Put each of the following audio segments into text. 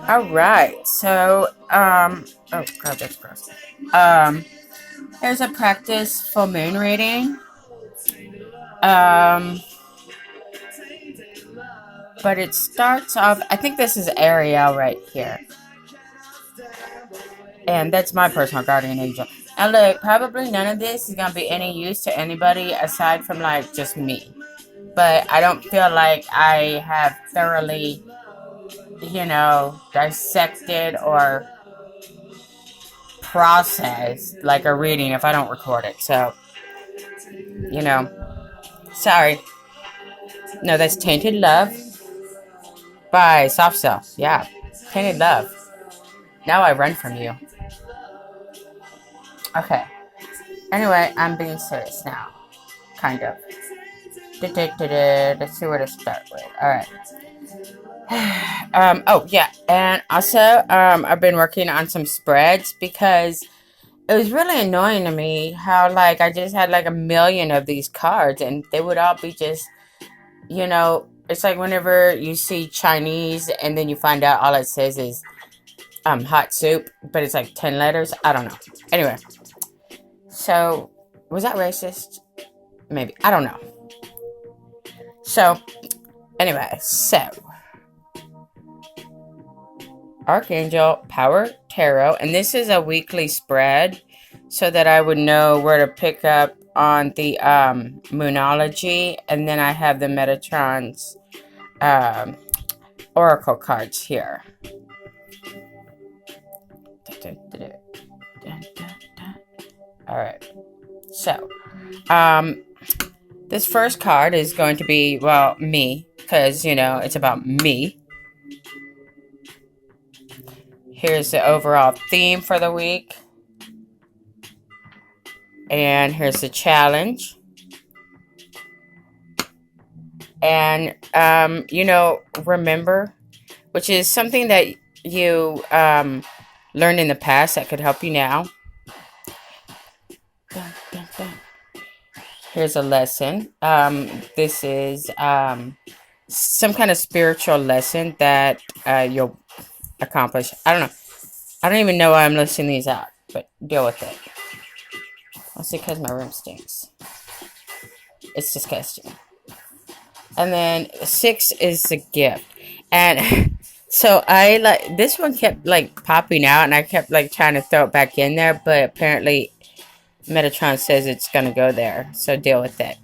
All right. So, oh god, that's gross. Um, here's a practice full moon reading. Um, but it starts off. I think this is Ariel right here, and that's my personal guardian angel. Now, look, probably none of this is gonna be any use to anybody aside from like just me. But I don't feel like I have thoroughly, dissected or processed like a reading if I don't record it. So, you know, sorry. No, that's Tainted Love by Soft Cell. Yeah, Tainted Love. Now I run from you. Okay. Anyway, I'm being serious now. Kind of. Let's see where to start with. Alright. Oh, yeah. And also, I've been working on some spreads because it was really annoying to me how, like, I just had, like, a million of these cards and they would all be just, it's like whenever you see Chinese and then you find out all it says is hot soup, but it's like 10 letters. I don't know. Anyway, so was that racist? Maybe. I don't know. So, anyway, Archangel Power Tarot, and this is a weekly spread so that I would know where to pick up on the Moonology, and then I have the Metatron's Oracle cards here. Alright, so this first card is going to be, well, me, because, it's about me. Here's the overall theme for the week. And here's the challenge. And, remember, which is something that you learned in the past that could help you now. Here's a lesson. This is some kind of spiritual lesson that you'll accomplish. I don't know. I don't even know why I'm listing these out, but deal with it. That's because my room stinks. It's disgusting. And then 6 is the gift. And so I like this one kept like popping out and I kept like trying to throw it back in there, but apparently Metatron says it's gonna go there, so deal with it.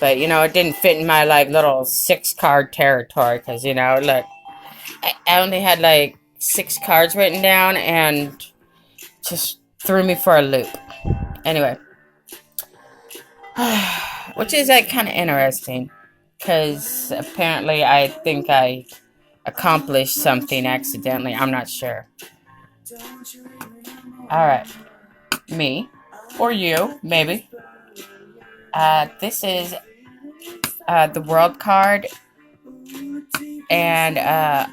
But it didn't fit in my like little 6-card territory because look, I only had like 6 cards written down and just threw me for a loop. Anyway, which is like kind of interesting because apparently I think I accomplished something accidentally. I'm not sure. All right, me. Or you, maybe. This is the World card and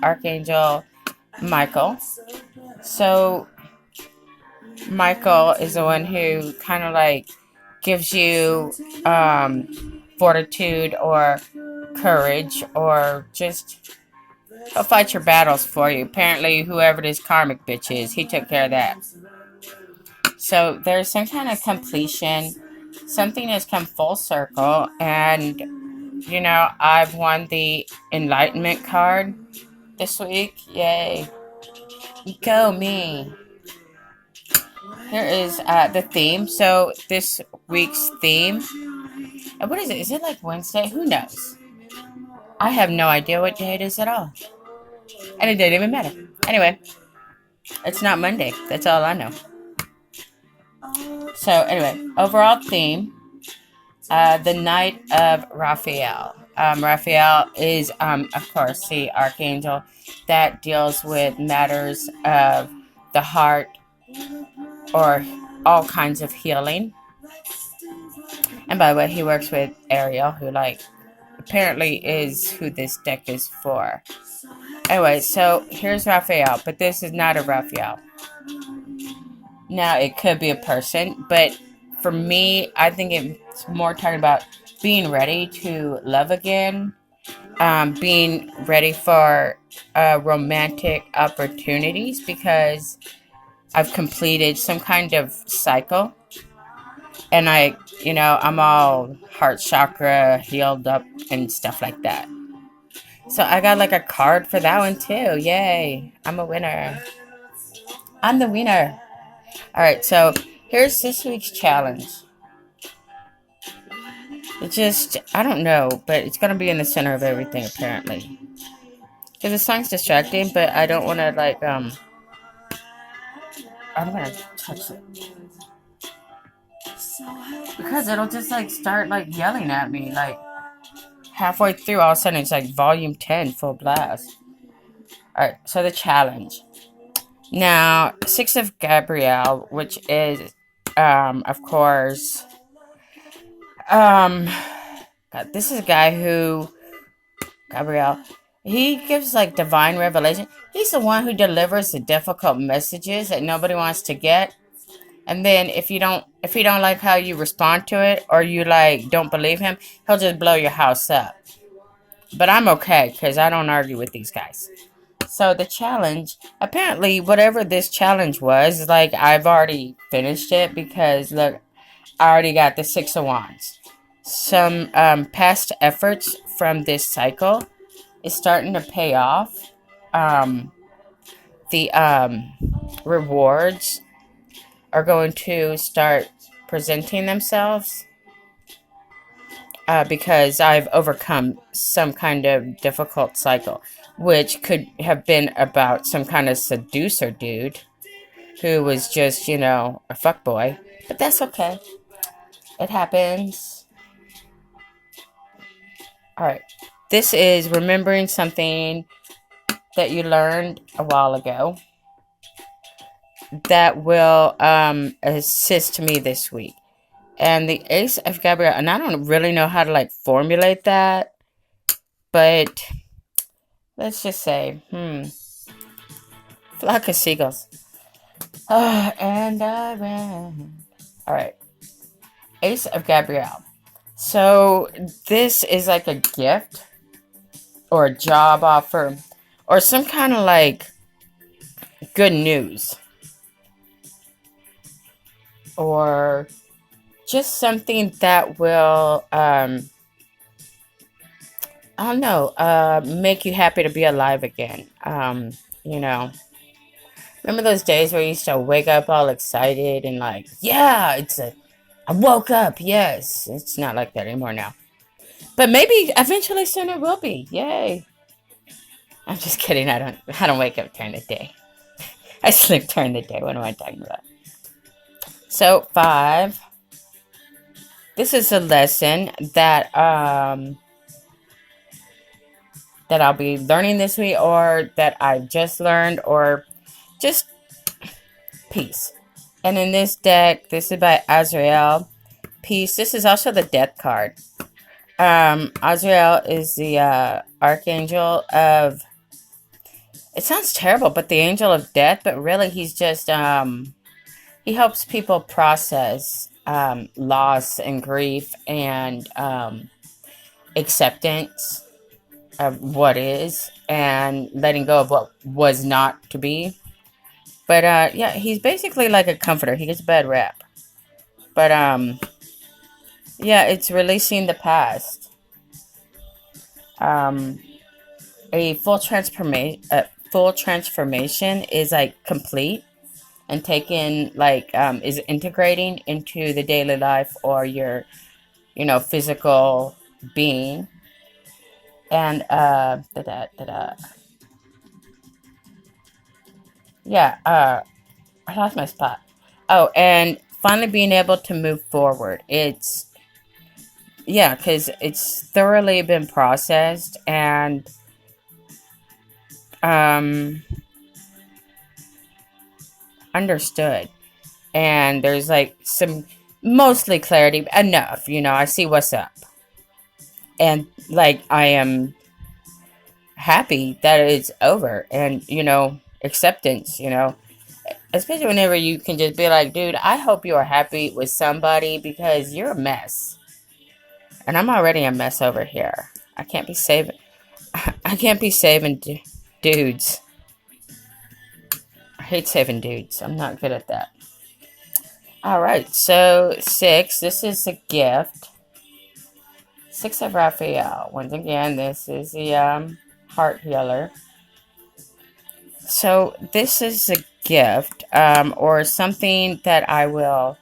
Archangel Michael. So, Michael is the one who kind of like gives you fortitude or courage or just he'll fight your battles for you. Apparently, whoever this karmic bitch is, he took care of that. So there's some kind of completion. Something has come full circle. And, I've won the Enlightenment card this week. Yay. Go me. Here is the theme. So this week's theme. What is it? Is it like Wednesday? Who knows? I have no idea what day it is at all. And it didn't even matter. Anyway. It's not Monday. That's all I know. So anyway, overall theme, the Night of Raphael. Raphael is, of course, the archangel that deals with matters of the heart or all kinds of healing. And by the way, he works with Ariel, who, like, apparently is who this deck is for. Anyway, so here's Raphael, but this is not a Raphael. Now, it could be a person, but for me, I think it's more talking about being ready to love again being ready for romantic opportunities because I've completed some kind of cycle, and I'm all heart chakra healed up and stuff like that. So I got like a card for that one too. Yay. I'm a winner. I'm the winner. All right. So here's this week's challenge. It just, I don't know, but it's going to be in the center of everything apparently. Because the song's distracting, but I don't want to I'm going to touch it. Because it'll just start yelling at me halfway through. All of a sudden it's volume 10 full blast. Alright, so the challenge. Now, Six of Gabriel, which is, of course, God, this is a guy who, Gabriel, he gives divine revelation. He's the one who delivers the difficult messages that nobody wants to get. And then if you don't like how you respond to it, or you don't believe him, he'll just blow your house up. But I'm okay because I don't argue with these guys. So the challenge, apparently whatever this challenge was, I've already finished it because look, I already got the Six of Wands. Some past efforts from this cycle is starting to pay off. The rewards are going to start presenting themselves because I've overcome some kind of difficult cycle, which could have been about some kind of seducer dude who was just, a fuckboy. But that's okay. It happens. Alright. This is remembering something that you learned a while ago that will assist me this week. And the Ace of Gabriel, and I don't really know how to formulate that, but let's just say, flock of seagulls. And I ran. Alright. Ace of Gabriel. So this is a gift or a job offer or some kind of good news. Or just something that will, I don't know, make you happy to be alive again. Remember those days where you used to wake up all excited and yeah, I woke up, yes. It's not like that anymore now. But maybe eventually soon it will be. Yay. I'm just kidding. I don't wake up during the day. I sleep during the day. What am I talking about? So 5. This is a lesson that that I'll be learning this week, or that I've just learned, or just peace. And in this deck, this is by Azrael. Peace. This is also the death card. Azrael is the Archangel of, it sounds terrible, but the angel of death, but really he's just he helps people process loss and grief and acceptance of what is and letting go of what was not to be. But yeah, he's basically like a comforter. He gets a bad rap. But yeah, it's releasing the past. A full transformation is complete and taken is integrating into the daily life or your physical being. And yeah, I lost my spot. Oh, and finally being able to move forward. It's, yeah, because it's thoroughly been processed and understood. And there's some mostly clarity enough, I see what's up. And I am happy that it's over, and acceptance, especially whenever you can just be like, dude, I hope you are happy with somebody because you're a mess. And I'm already a mess over here. I can't be saving. I can't be saving dudes. I hate saving dudes. I'm not good at that. Alright, so 6. This is a gift. 6 of Raphael. Once again, this is the heart healer. So this is a gift, or something that I will,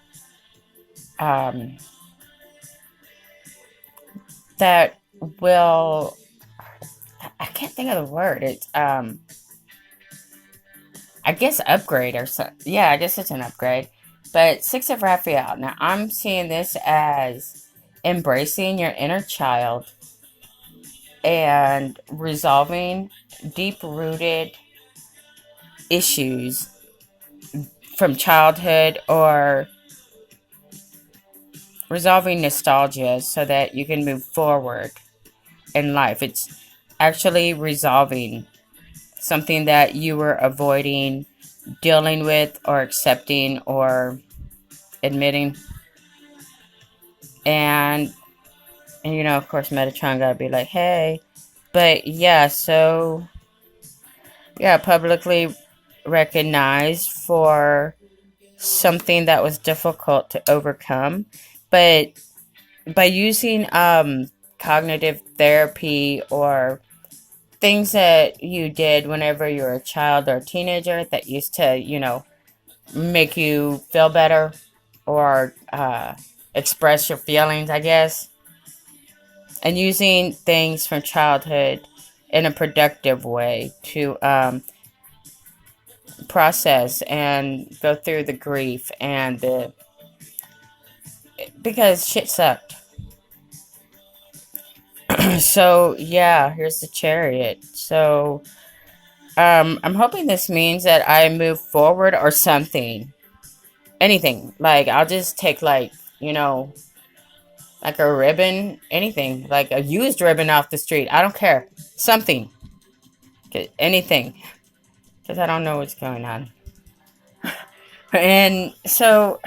that will, I can't think of the word. It's, I guess upgrade or so. Yeah, I guess it's an upgrade. But 6 of Raphael. Now, I'm seeing this as embracing your inner child and resolving deep-rooted issues from childhood, or resolving nostalgia so that you can move forward in life. It's actually resolving something that you were avoiding dealing with, or accepting, or admitting. And you know, of course, Metatron gotta be like, hey. But yeah, so yeah, publicly recognized for something that was difficult to overcome. But by using cognitive therapy, or things that you did whenever you were a child or a teenager that used to, you know, make you feel better, or express your feelings, I guess. And using things from childhood in a productive way to process and go through the grief and because shit sucked. So yeah, here's the Chariot. So I'm hoping this means that I move forward or something. Anything. Like, I'll just take, like, you know, like a ribbon, anything. Like a used ribbon off the street. I don't care. Something. Anything. Because I don't know what's going on. And so,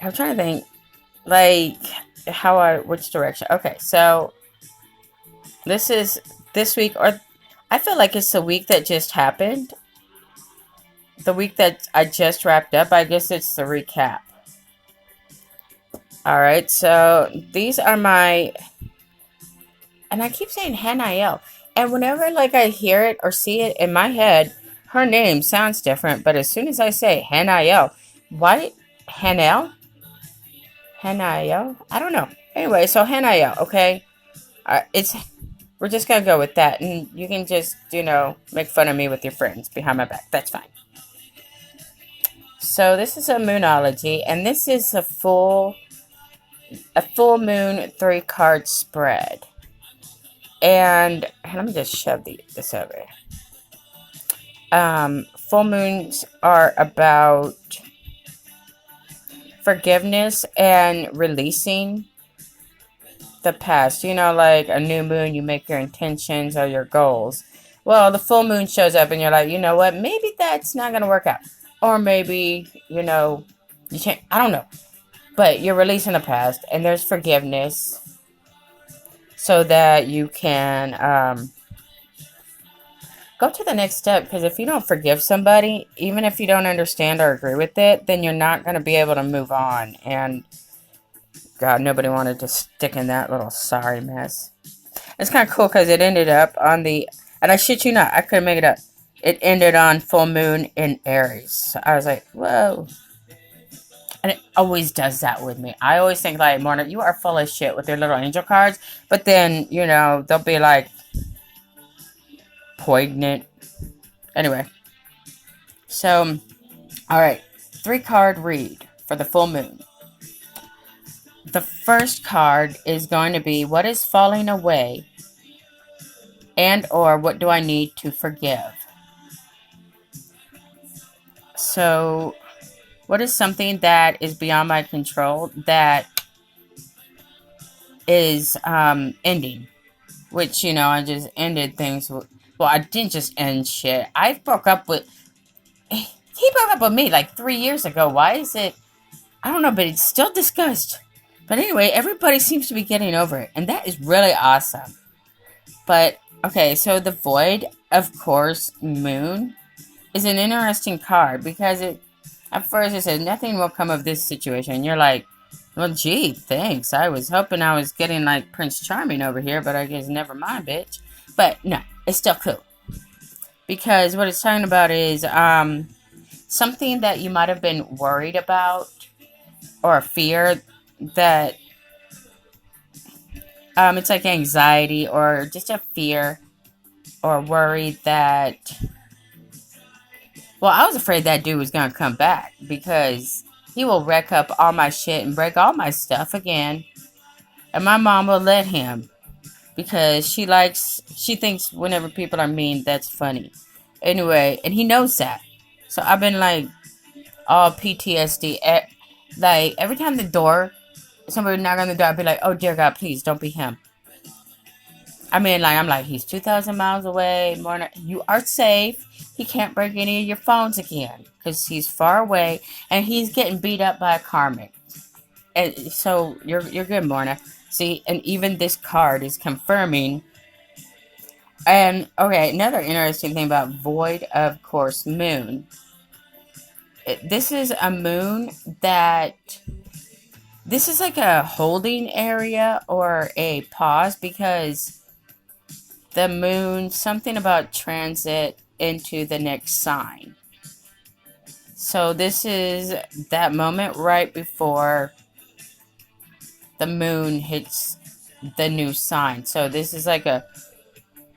I'm trying to think, like, which direction. Okay, so, this is this week, or I feel like it's the week that just happened. The week that I just wrapped up. I guess it's the recap. Alright, so these are my, and I keep saying Hanael. And whenever, like, I hear it or see it in my head, her name sounds different. But as soon as I say Hanael, why? Hanel? Hanael? I don't know. Anyway, so Hanael, okay? We're just gonna go with that. And you can just, you know, make fun of me with your friends behind my back. That's fine. So this is a Moonology, and this is a full moon 3-card spread. And let me just shove this over. Full moons are about forgiveness and releasing the past. You know, like a new moon, you make your intentions or your goals. Well, the full moon shows up and you're like, you know what? Maybe that's not going to work out. Or maybe, you know, you can't. I don't know. But you're releasing the past, and there's forgiveness so that you can go to the next step. Because if you don't forgive somebody, even if you don't understand or agree with it, then you're not going to be able to move on. And God, nobody wanted to stick in that little sorry mess. It's kind of cool because it ended up on the, and I shit you not, I couldn't make it up. It ended on full moon in Aries. So I was like, whoa. And it always does that with me. I always think, like, Morna, you are full of shit with your little angel cards. But then, you know, they'll be like poignant. Anyway. So, alright. 3-card read for the full moon. The first card is going to be, what is falling away? And or what do I need to forgive? So, what is something that is beyond my control that is ending? Which, you know, I just ended things with, well, I didn't just end shit. He broke up with me like 3 years ago. Why is it? I don't know, but it's still discussed. But anyway, everybody seems to be getting over it. And that is really awesome. But, okay, so the void, of course, moon is an interesting card because at first it says nothing will come of this situation. You're like, well, gee, thanks. I was hoping I was getting like Prince Charming over here, but I guess never mind, bitch. But no, it's still cool. Because what it's talking about is something that you might have been worried about or fear that it's like anxiety or just a fear or worry that, well, I was afraid that dude was going to come back because he will wreck up all my shit and break all my stuff again. And my mom will let him because she thinks whenever people are mean, that's funny. Anyway, and he knows that. So I've been like all PTSD. Like every time somebody knock on the door, I'd be like, oh dear God, please don't be him. I mean, like, I'm like, he's 2,000 miles away. You are safe. He can't break any of your phones again because he's far away and he's getting beat up by a karmic. And so you're good, Morna. See, and even this card is confirming. And okay, another interesting thing about void, of course, moon. This is a moon this is like a holding area or a pause because the moon, something about transit into the next sign. So this is that moment right before the moon hits the new sign. So this is like a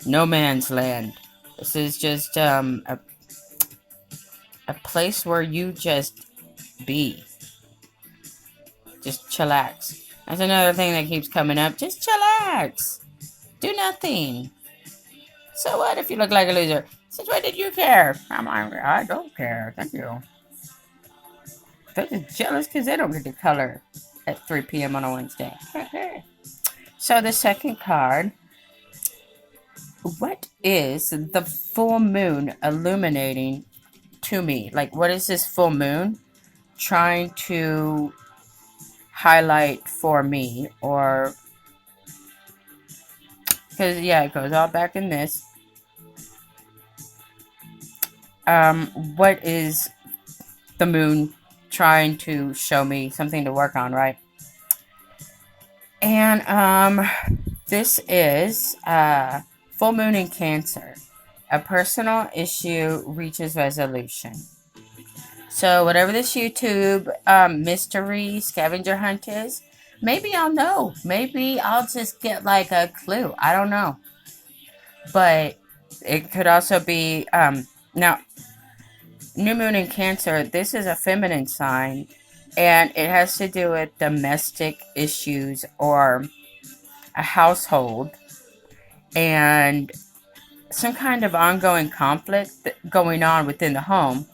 no man's land. This is just a place where you just be. Just chillax. That's another thing that keeps coming up. Just chillax. Do nothing. So what if you look like a loser? Since when did you care? I'm like, I don't care. Thank you. They're just jealous because they don't get the color at 3 p.m. on a Wednesday. So the second card. What is the full moon illuminating to me? Like, what is this full moon trying to highlight for me? Or, because, yeah, it goes all back in this. What is the moon trying to show me? Something to work on, right? And, this is, full moon in Cancer. A personal issue reaches resolution. So whatever this YouTube mystery scavenger hunt is, maybe I'll know. Maybe I'll just get like a clue. I don't know. But it could also be, now, new moon in Cancer, this is a feminine sign. And it has to do with domestic issues or a household. And some kind of ongoing conflict going on within the home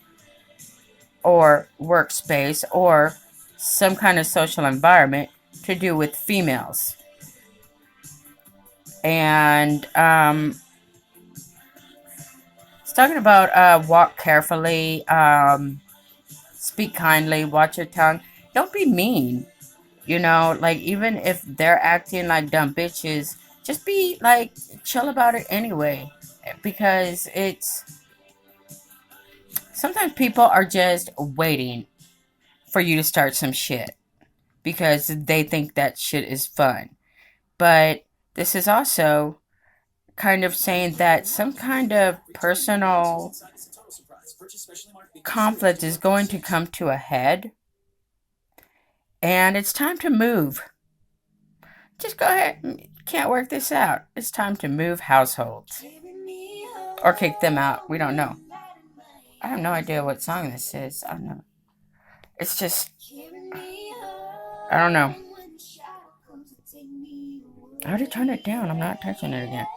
or workspace or some kind of social environment to do with females. And it's talking about walk carefully, speak kindly, watch your tongue. Don't be mean. You know, like even if they're acting like dumb bitches, just be like chill about it anyway. Because sometimes people are just waiting for you to start some shit because they think that shit is fun. But this is also kind of saying that some kind of personal conflict is going to come to a head. And it's time to move. Just go ahead. Can't work this out. It's time to move households. Or kick them out. We don't know. I have no idea what song this is. I don't know. It's just, I don't know. I already turned it down. I'm not touching it again.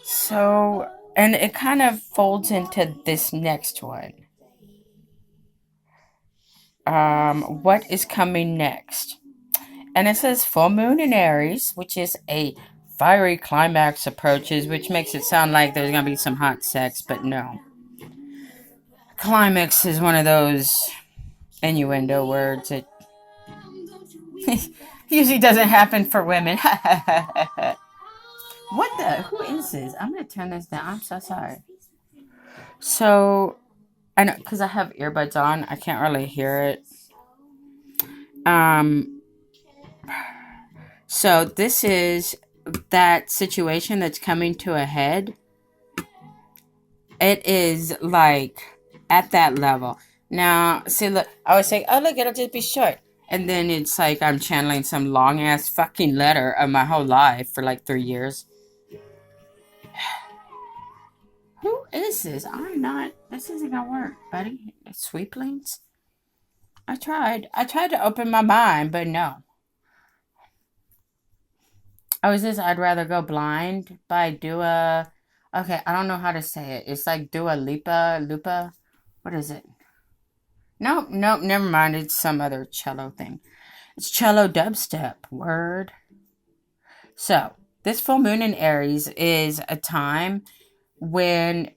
So, and it kind of folds into this next one. What is coming next? And it says full moon in Aries, which is a fiery climax approaches, which makes it sound like there's going to be some hot sex, but no. Climax is one of those innuendo words that usually doesn't happen for women. What the? Who is this? I'm gonna turn this down. I'm so sorry. So I know because I have earbuds on, I can't really hear it. Um. So this is that situation that's coming to a head. It is like at that level. Now, see, look, I was saying, oh, look, it'll just be short. And then it's like I'm channeling some long ass fucking letter of my whole life for like 3 years. Who is this? I'm not. This isn't gonna work, buddy. Sweeplings? I tried. I tried to open my mind, but no. Oh, is this I'd Rather Go Blind by Dua. Okay, I don't know how to say it. It's like Dua Lipa. Lupa? What is it? Nope, nope, never mind. It's some other cello thing. It's cello dubstep. Word. So, this full moon in Aries is a time when,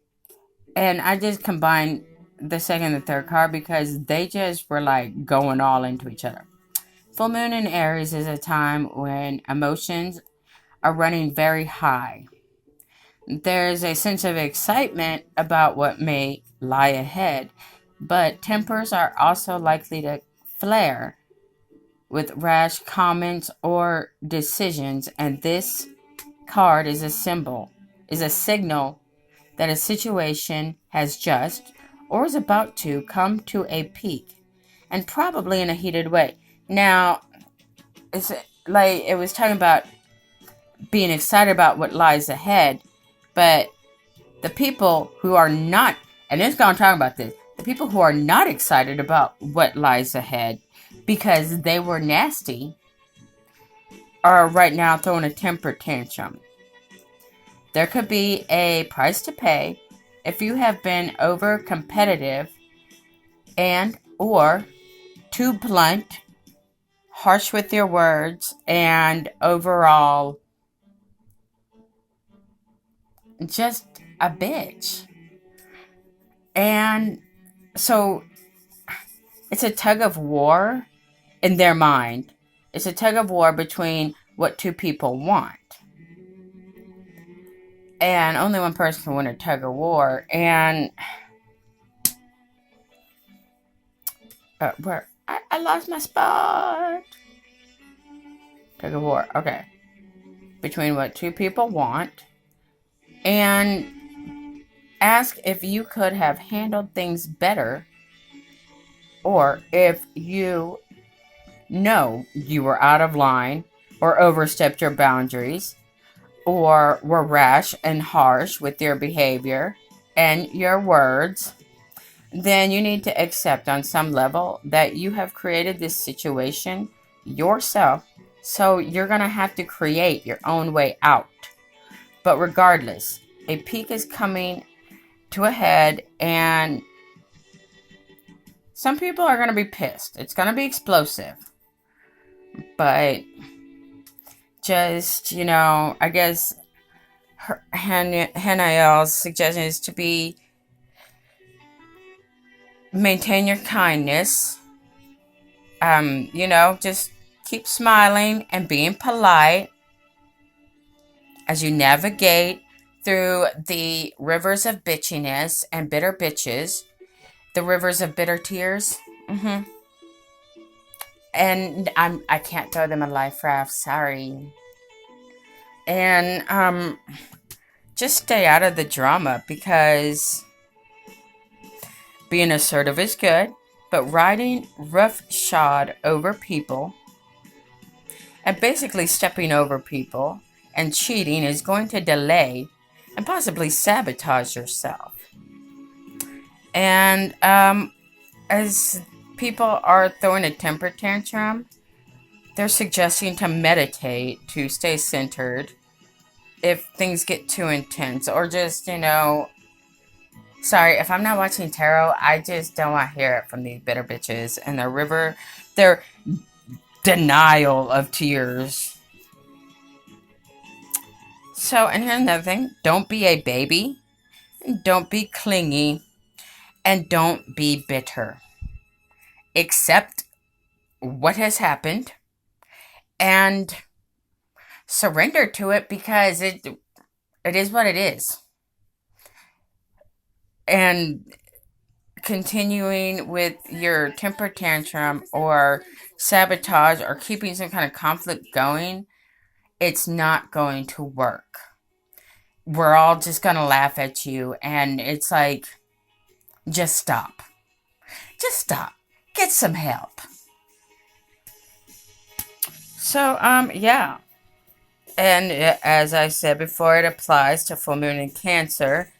and I just combined the second and the third card because they just were like going all into each other. Full moon in Aries is a time when emotions are running very high. There's a sense of excitement about what may lie ahead, but tempers are also likely to flare with rash comments or decisions, and this card is a signal that a situation has just or is about to come to a peak, and probably in a heated way. Now, it's like it was talking about being excited about what lies ahead, but the people who are not, and it's going to talk about this, the people who are not excited about what lies ahead because they were nasty are right now throwing a temper tantrum. There could be a price to pay if you have been over competitive and or too blunt, harsh with your words, and overall just a bitch. And so it's a tug of war in their mind. It's a tug of war between what two people want. And only one person can win a tug of war. And where I lost my spot. Tug of war. Okay. Between what two people want. And ask if you could have handled things better. Or if you know you were out of line or overstepped your boundaries or were rash and harsh with your behavior and your words, then you need to accept on some level that you have created this situation yourself. So you're going to have to create your own way out. But regardless, a peak is coming to a head, and some people are going to be pissed. It's going to be explosive. But just, I guess Hanael's suggestion is to maintain your kindness. Just keep smiling and being polite as you navigate through the rivers of bitchiness and bitter bitches, the rivers of bitter tears. And I can't throw them a life raft, sorry. And just stay out of the drama, because being assertive is good, but riding roughshod over people and basically stepping over people and cheating is going to delay and possibly sabotage yourself. And as people are throwing a temper tantrum, they're suggesting to meditate, to stay centered if things get too intense, or just, sorry, if I'm not watching tarot, I just don't want to hear it from these bitter bitches and their denial of tears. So, and here's another thing, don't be a baby, don't be clingy, and don't be bitter. Accept what has happened and surrender to it because it is what it is. And continuing with your temper tantrum or sabotage or keeping some kind of conflict going, it's not going to work. We're all just going to laugh at you, and it's like, just stop. Just stop. Get some help. So, yeah. And as I said before, it applies to full moon in Cancer.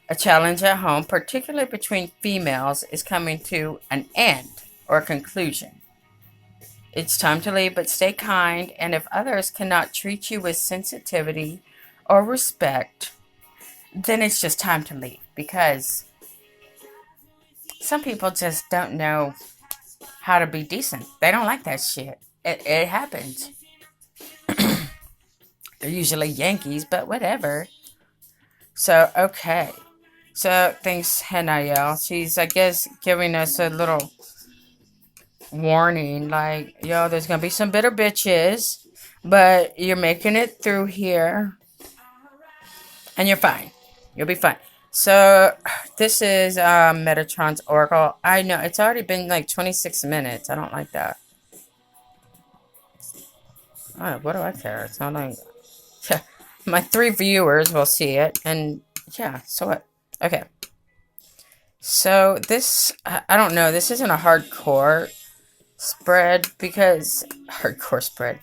A challenge at home, particularly between females, is coming to an end or conclusion. It's time to leave, but stay kind, and if others cannot treat you with sensitivity or respect, then it's just time to leave, because some people just don't know how to be decent. They don't like that shit. It happens. They're usually Yankees, but whatever. So, okay. So, thanks, Hanayel. She's, I guess, giving us a little warning, like, yo, there's gonna be some bitter bitches, but you're making it through here, and you're fine. You'll be fine. So, this is Metatron's Oracle. I know, it's already been like 26 minutes. I don't like that. Oh, what do I care? It's not like... my 3 viewers will see it, and yeah, so what? Okay. So, this... I don't know. This isn't a hardcore spread, because... Hardcore spread.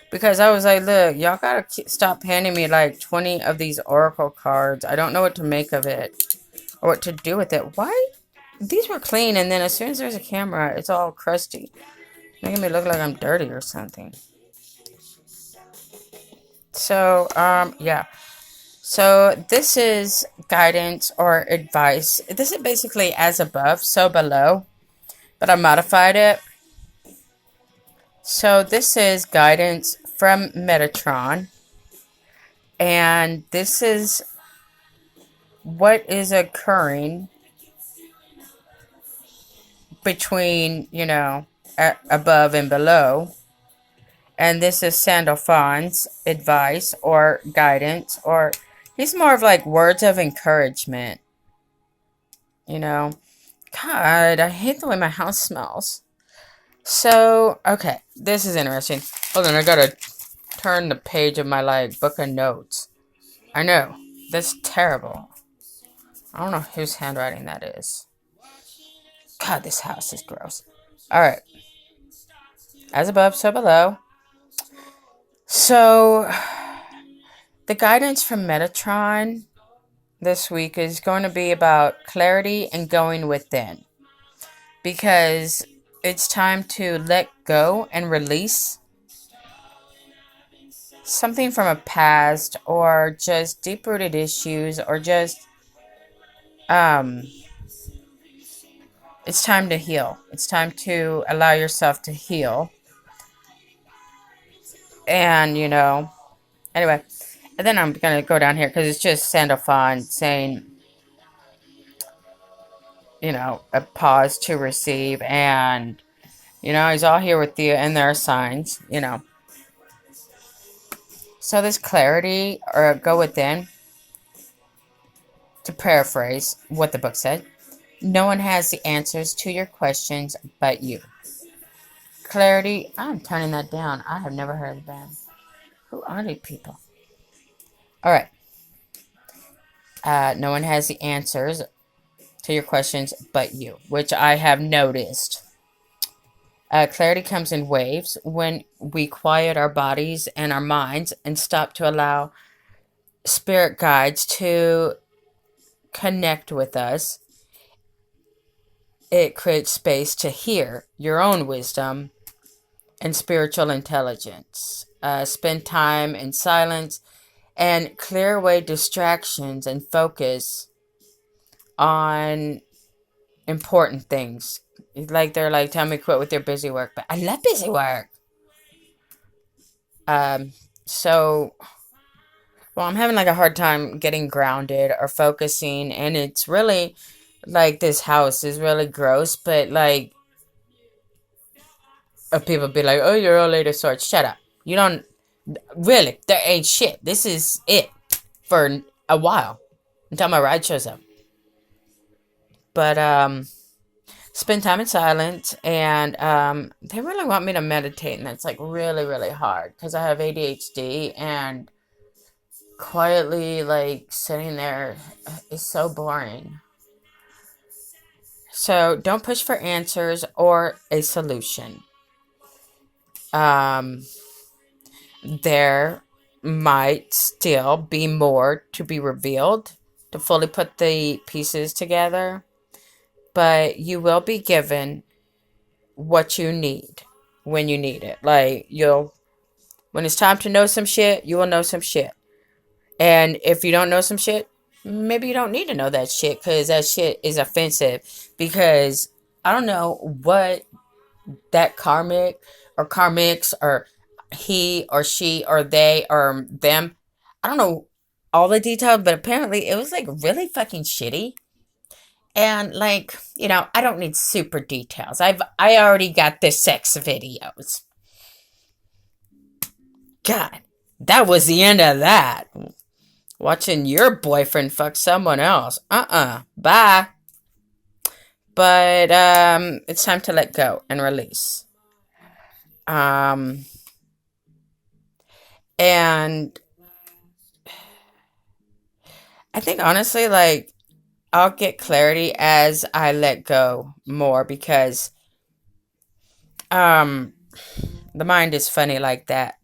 Because I was like, look, y'all gotta stop handing me like 20 of these oracle cards. I don't know what to make of it or what to do with it. Why? These were clean, and then as soon as there's a camera, it's all crusty, making me look like I'm dirty or something. So, yeah. So this is guidance or advice. This is basically as above, so below, but I modified it. So this is guidance from Metatron, and this is what is occurring between, above and below. And this is Sandalphon's advice or guidance, or he's more of like words of encouragement. God, I hate the way my house smells. So, okay, this is interesting. Hold on, I gotta turn the page of my, book of notes. I know, that's terrible. I don't know whose handwriting that is. God, this house is gross. Alright. As above, so below. So, the guidance from Metatron this week is going to be about clarity and going within. Because it's time to let go and release something from a past, or just deep-rooted issues, or just, it's time to heal. It's time to allow yourself to heal. And, anyway. And then I'm going to go down here, because it's just Sandalphon saying, a pause to receive, and, he's all here with you, and there are signs, So this clarity, or go within, to paraphrase what the book said, no one has the answers to your questions but you. Clarity, I'm turning that down. I have never heard of the band. Who are these people? Alright. No one has the answers to your questions but you, which I have noticed. Clarity comes in waves when we quiet our bodies and our minds and stop to allow spirit guides to connect with us. It creates space to hear your own wisdom and spiritual intelligence. Spend time in silence and clear away distractions and focus on important things. They're like, tell me quit with your busy work, but I love busy work. So, well, I'm having a hard time getting grounded or focusing, and it's really this house is really gross, but People be like, oh, you're all Eight of Swords. Shut up. You don't, really, there ain't shit. This is it for a while until my ride shows up. But, spend time in silence, and they really want me to meditate, and that's like really, really hard because I have ADHD, and quietly like sitting there is so boring. So don't push for answers or a solution. There might still be more to be revealed to fully put the pieces together, but you will be given what you need when you need it. Like, when it's time to know some shit, you will know some shit. And if you don't know some shit, maybe you don't need to know that shit because that shit is offensive. Because I don't know what that karmic or karmics or he or she or they or them, I don't know all the details, but apparently it was like really fucking shitty. And like, I don't need super details. I already got the sex videos. God, that was the end of that. Watching your boyfriend fuck someone else. Bye. But it's time to let go and release. And I think honestly, like, I'll get clarity as I let go more because the mind is funny like that.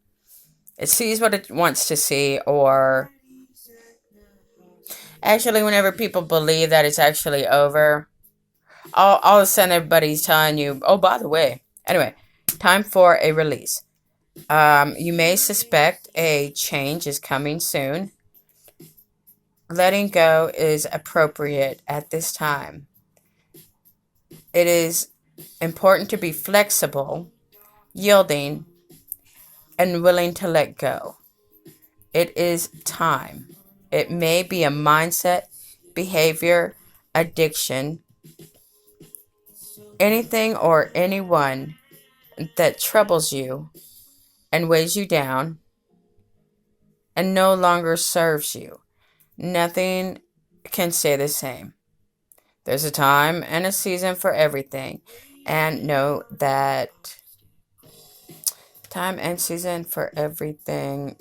It sees what it wants to see, or actually whenever people believe that it's actually over, all of a sudden everybody's telling you, oh, by the way. Anyway, time for a release. You may suspect a change is coming soon. Letting go is appropriate at this time. It is important to be flexible, yielding, and willing to let go. It is time. It may be a mindset, behavior, addiction, anything or anyone that troubles you and weighs you down and no longer serves you. Nothing can stay the same. There's a time and a season for everything. And know that time and season for everything.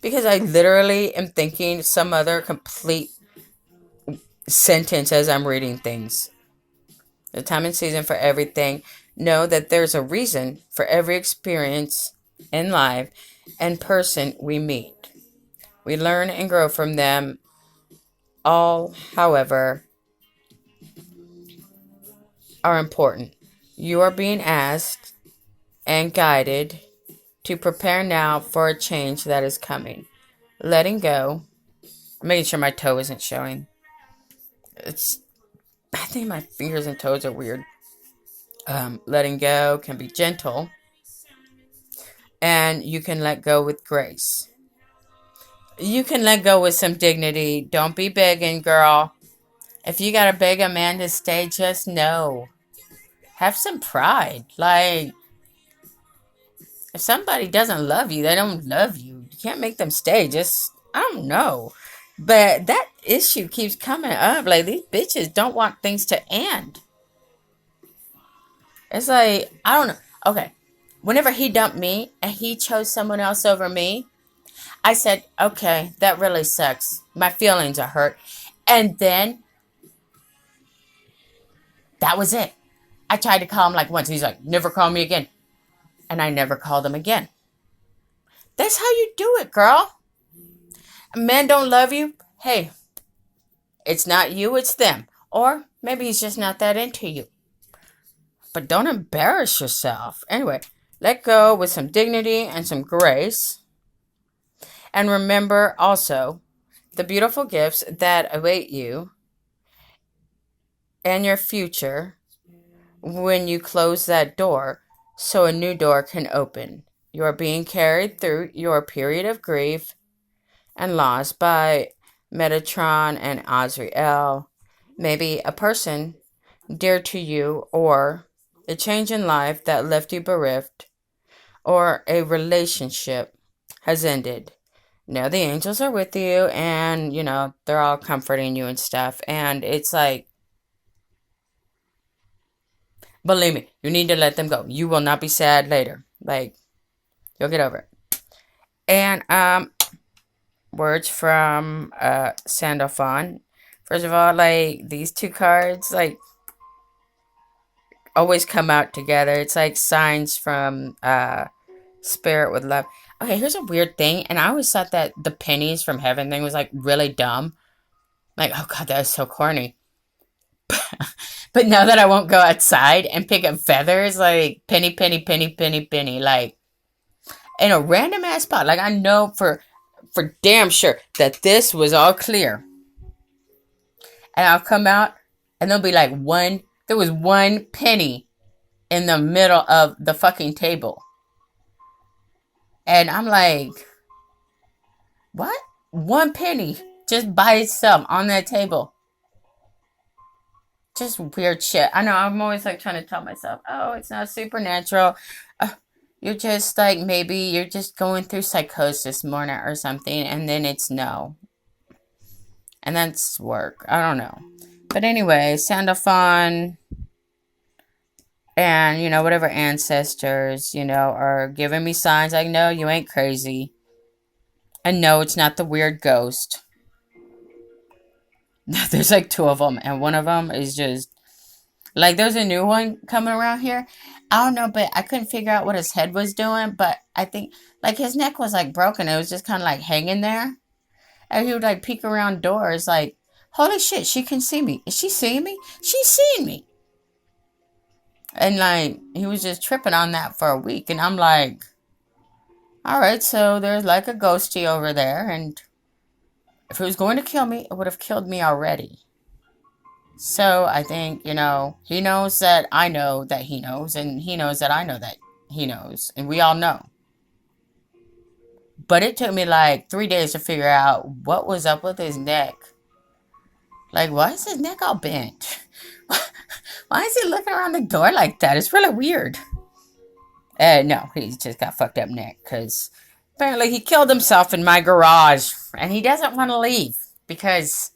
Because I literally am thinking some other complete sentence as I'm reading things. The time and season for everything. Know that there's a reason for every experience in life and person we meet. We learn and grow from them all, however, are important. You are being asked and guided to prepare now for a change that is coming. Letting go. I'm making sure my toe isn't showing. I think my fingers and toes are weird. Letting go can be gentle. And you can let go with grace. You can let go with some dignity. Don't be begging, girl. If you gotta beg a man to stay, just know. Have some pride. Like, if somebody doesn't love you, they don't love you. You can't make them stay. Just, I don't know. But that issue keeps coming up. Like, these bitches don't want things to end. It's like, I don't know. Okay. Whenever he dumped me and he chose someone else over me, I said, okay, that really sucks. My feelings are hurt. And then that was it. I tried to call him like once. He's like, never call me again. And I never called him again. That's how you do it, girl. Men don't love you. Hey, it's not you, it's them. Or maybe he's just not that into you. But don't embarrass yourself. Anyway, let go with some dignity and some grace. And remember also the beautiful gifts that await you and your future when you close that door so a new door can open. You are being carried through your period of grief and loss by Metatron and Azrael. Maybe a person dear to you, or a change in life that left you bereft, or a relationship has ended. Now the angels are with you, and they're all comforting you and stuff. And it's like, believe me, you need to let them go. You will not be sad later. Like, you'll get over it. And words from Sandalphon. First of all, like, these two cards, like, always come out together. It's like signs from Spirit with Love. Okay, here's a weird thing, and I always thought that the pennies from heaven thing was like really dumb. Like, oh god, that is so corny. But now that I won't go outside and pick up feathers, like penny, penny, penny, penny, penny, like in a random ass spot. Like, I know for damn sure that this was all clear. And I'll come out and there'll be like there was one penny in the middle of the fucking table. And I'm like, what? One penny just by itself on that table. Just weird shit. I know, I'm always like trying to tell myself, oh, it's not supernatural. You're just like, maybe you're just going through psychosis more or something. And then it's no. And that's work. I don't know. But anyway, Sandalphon and, whatever ancestors, are giving me signs like, no, you ain't crazy. And no, it's not the weird ghost. There's like two of them, and one of them is just like, there's a new one coming around here. I don't know, but I couldn't figure out what his head was doing. But I think like his neck was like broken. It was just kind of like hanging there, and he would like peek around doors, like, holy shit, she can see me. Is she seeing me? She's seeing me. And like he was just tripping on that for a week, and I'm like, all right, so there's like a ghosty over there, and if it was going to kill me, it would have killed me already. So I think, he knows that I know that he knows, and he knows that I know that he knows, and we all know. But it took me like 3 days to figure out what was up with his neck. Like, why is his neck all bent? Why is he looking around the door like that? It's really weird. No, he's just got fucked up neck, because apparently he killed himself in my garage, and he doesn't want to leave, because,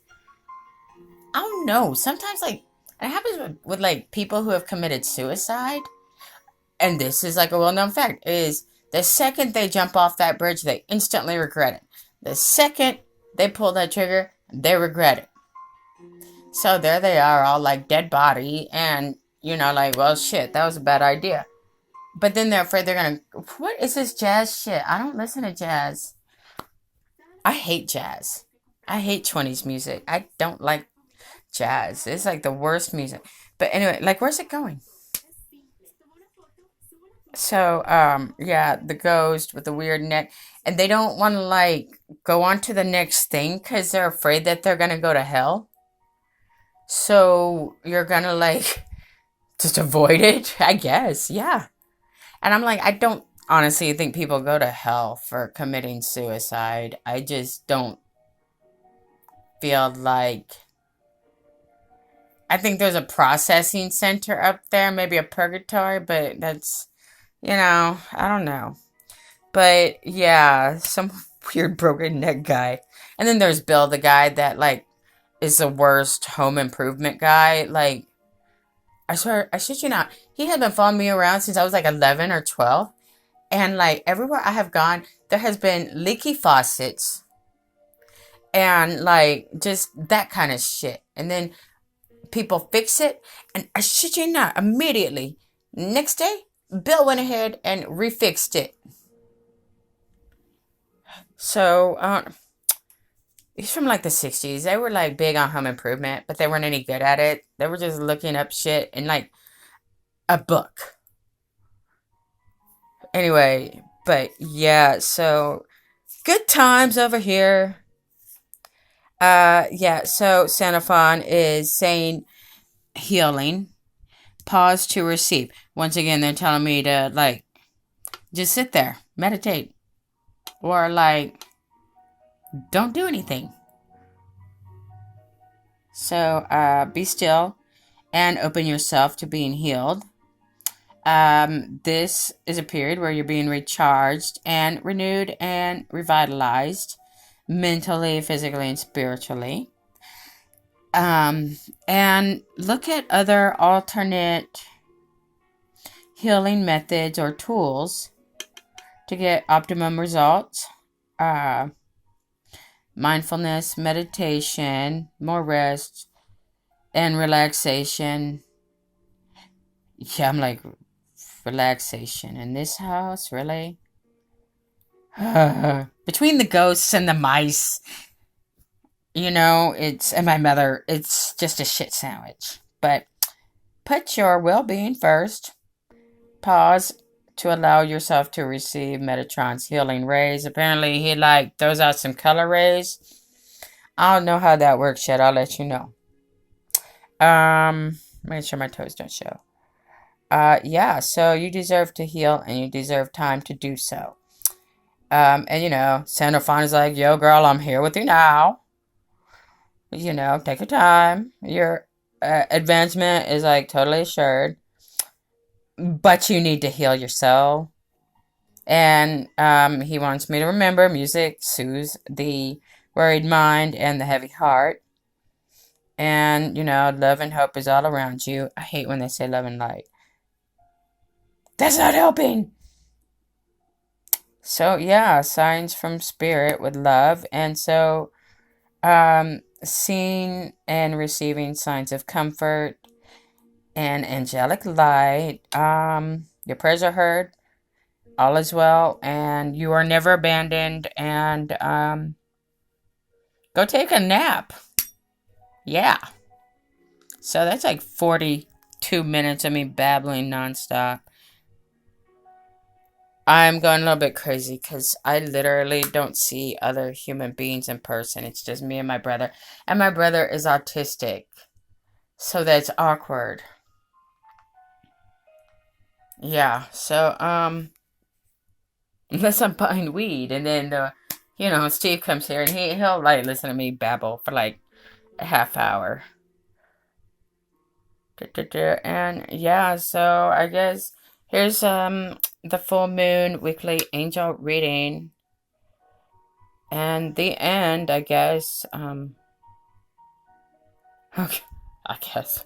I don't know, sometimes, like, it happens with like, people who have committed suicide, and this is, like, a well-known fact, is the second they jump off that bridge, they instantly regret it. The second they pull that trigger, they regret it. So there they are, all, like, dead body, and, like, well, shit, that was a bad idea. But then they're afraid they're gonna, what is this jazz shit? I don't listen to jazz. I hate jazz. I hate 20s music. I don't like jazz. It's like the worst music. But anyway, like, where's it going? So, yeah, the ghost with the weird neck. And they don't want to, like, go on to the next thing because they're afraid that they're gonna go to hell. So you're gonna, like, just avoid it, I guess. Yeah. And I'm like, I don't honestly think people go to hell for committing suicide. I just don't feel like... I think there's a processing center up there, maybe a purgatory, but that's, I don't know. But yeah, some weird broken neck guy. And then there's Bill, the guy that, like, is the worst home improvement guy. Like, I swear, I shit you not, he had been following me around since I was like 11 or 12. And like everywhere I have gone, there has been leaky faucets and like just that kind of shit. And then people fix it, and I shit you not, immediately, next day, Bill went ahead and refixed it. So, he's from like the 60s. They were like big on home improvement, but they weren't any good at it. They were just looking up shit in like a book. Anyway, but yeah, so good times over here. Yeah, so Sandalphon is saying healing, pause to receive. Once again, they're telling me to like just sit there, meditate, or like don't do anything. So be still and open yourself to being healed. This is a period where you're being recharged and renewed and revitalized mentally, physically, and spiritually. Um, and look at other alternate healing methods or tools to get optimum results. Uh, Mindfulness meditation, more rest, and relaxation. Yeah, I'm like, relaxation in this house, really? Between the ghosts and the mice, and my mother, it's just a shit sandwich. But put your well being first. Pause to allow yourself to receive Metatron's healing rays. Apparently, he throws out some color rays. I don't know how that works yet. I'll let you know. Make sure my toes don't show. Yeah, so you deserve to heal and you deserve time to do so. And Sandra Fauna's like, yo, girl, I'm here with you now. Take your time. Your advancement is totally assured. But you need to heal yourself. And he wants me to remember music soothes the worried mind and the heavy heart. And, love and hope is all around you. I hate when they say love and light. That's not helping. So, yeah, signs from spirit with love. And so, seeing and receiving signs of comfort and angelic light. Your prayers are heard. All is well. And you are never abandoned. And go take a nap. Yeah. So that's 42 minutes of me babbling nonstop. I'm going a little bit crazy because I literally don't see other human beings in person. It's just me and my brother. And my brother is autistic. So that's awkward. Yeah, so, unless I'm buying weed. And then, Steve comes here and he'll listen to me babble for a half hour. And yeah, so I guess here's the full moon weekly angel reading. And the end, I guess. Okay, I guess.